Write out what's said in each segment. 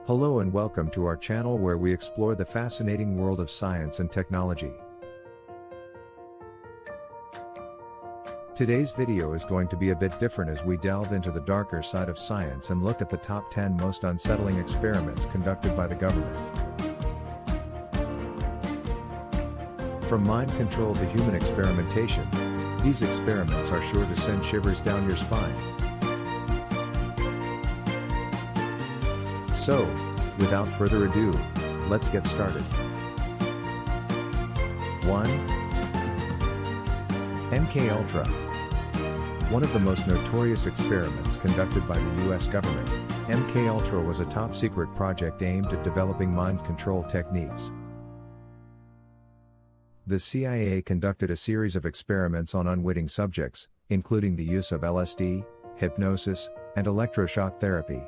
Hello and welcome to our channel where we explore the fascinating world of science and technology. Today's video is going to be a bit different as we delve into the darker side of science and look at the top 10 most unsettling experiments conducted by the government. From mind control to human experimentation, these experiments are sure to send shivers down your spine. So, without further ado, let's get started. 1. MKUltra. One of the most notorious experiments conducted by the US government, MKUltra was a top-secret project aimed at developing mind control techniques. The CIA conducted a series of experiments on unwitting subjects, including the use of LSD, hypnosis, and electroshock therapy.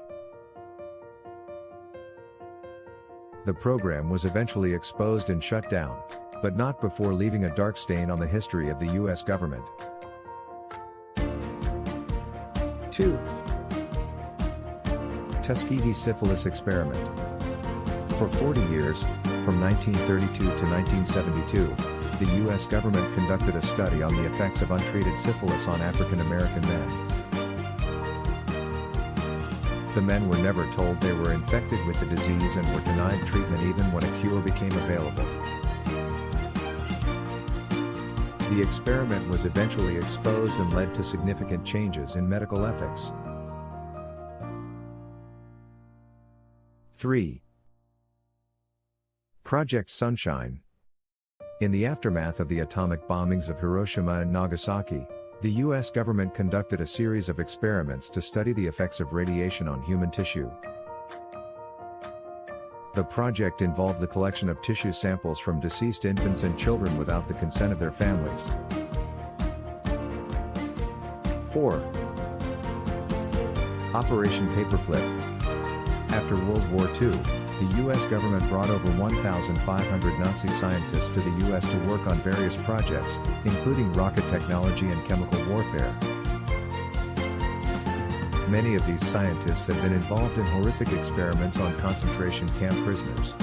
The program was eventually exposed and shut down, but not before leaving a dark stain on the history of the US government. 2. Tuskegee Syphilis Experiment. For 40 years, from 1932 to 1972, the US government conducted a study on the effects of untreated syphilis on African American men. The men were never told they were infected with the disease and were denied treatment even when a cure became available. The experiment was eventually exposed and led to significant changes in medical ethics. 3. Project Sunshine. In the aftermath of the atomic bombings of Hiroshima and Nagasaki, the US government conducted a series of experiments to study the effects of radiation on human tissue. The project involved the collection of tissue samples from deceased infants and children without the consent of their families. 4. Operation Paperclip. After World War II, the US government brought over 1,500 Nazi scientists to the US to work on various projects, including rocket technology and chemical warfare. Many of these scientists have been involved in horrific experiments on concentration camp prisoners.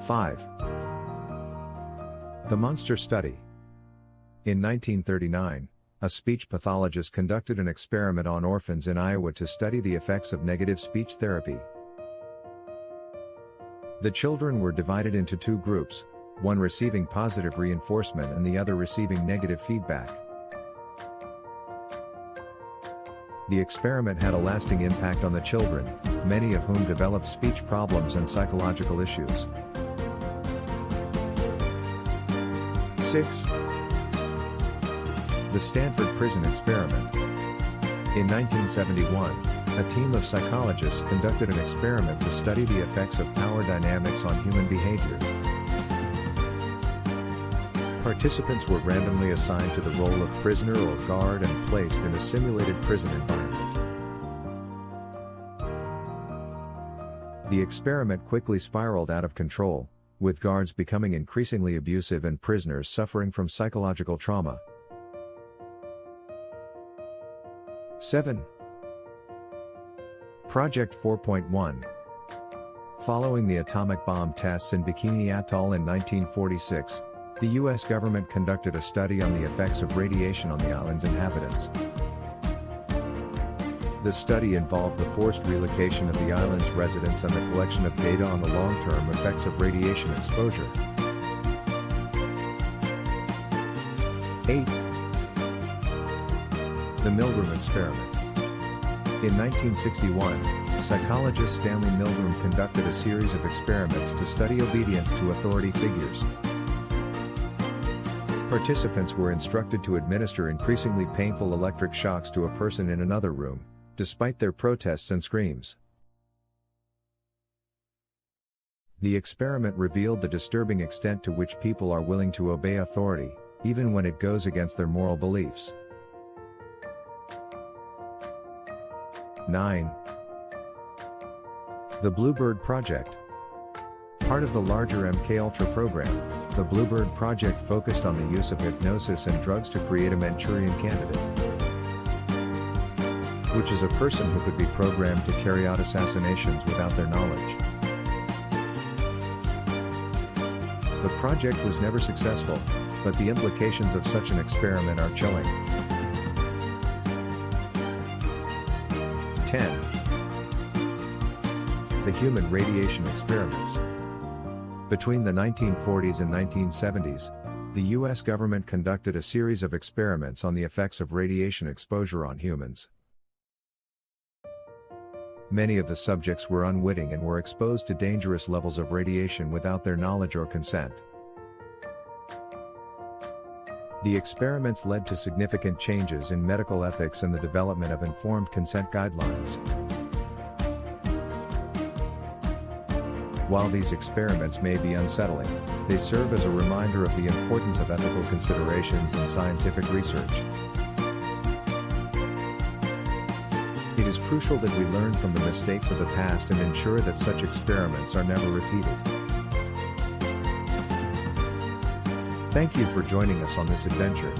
5. The Monster Study. In 1939, a speech pathologist conducted an experiment on orphans in Iowa to study the effects of negative speech therapy. The children were divided into two groups, one receiving positive reinforcement and the other receiving negative feedback. The experiment had a lasting impact on the children, many of whom developed speech problems and psychological issues. 6. The Stanford Prison Experiment. In 1971, a team of psychologists conducted an experiment to study the effects of power dynamics on human behavior. Participants were randomly assigned to the role of prisoner or guard and placed in a simulated prison environment. The experiment quickly spiraled out of control, with guards becoming increasingly abusive and prisoners suffering from psychological trauma. 7. Project 4.1. Following the atomic bomb tests in Bikini Atoll in 1946, the US government conducted a study on the effects of radiation on the island's inhabitants. The study involved the forced relocation of the island's residents and the collection of data on the long-term effects of radiation exposure. 8. The Milgram Experiment. In 1961, psychologist Stanley Milgram conducted a series of experiments to study obedience to authority figures. Participants were instructed to administer increasingly painful electric shocks to a person in another room, despite their protests and screams. The experiment revealed the disturbing extent to which people are willing to obey authority, even when it goes against their moral beliefs. 9. The Bluebird Project. Part of the larger MKUltra program, the Bluebird Project focused on the use of hypnosis and drugs to create a Manchurian Candidate. which is a person who could be programmed to carry out assassinations without their knowledge. The project was never successful, but the implications of such an experiment are chilling. 10. The human radiation experiments. Between the 1940s and 1970s, the U.S. government conducted a series of experiments on the effects of radiation exposure on humans. Many of the subjects were unwitting and were exposed to dangerous levels of radiation without their knowledge or consent. The experiments led to significant changes in medical ethics and the development of informed consent guidelines. While these experiments may be unsettling, they serve as a reminder of the importance of ethical considerations in scientific research. It is crucial that we learn from the mistakes of the past and ensure that such experiments are never repeated. Thank you for joining us on this adventure.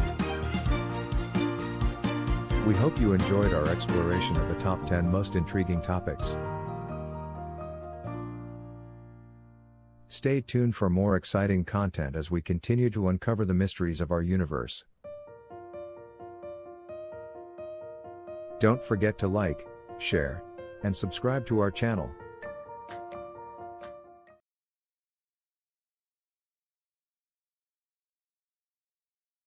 We hope you enjoyed our exploration of the top 10 most intriguing topics. Stay tuned for more exciting content as we continue to uncover the mysteries of our universe. Don't forget to like, share, and subscribe to our channel.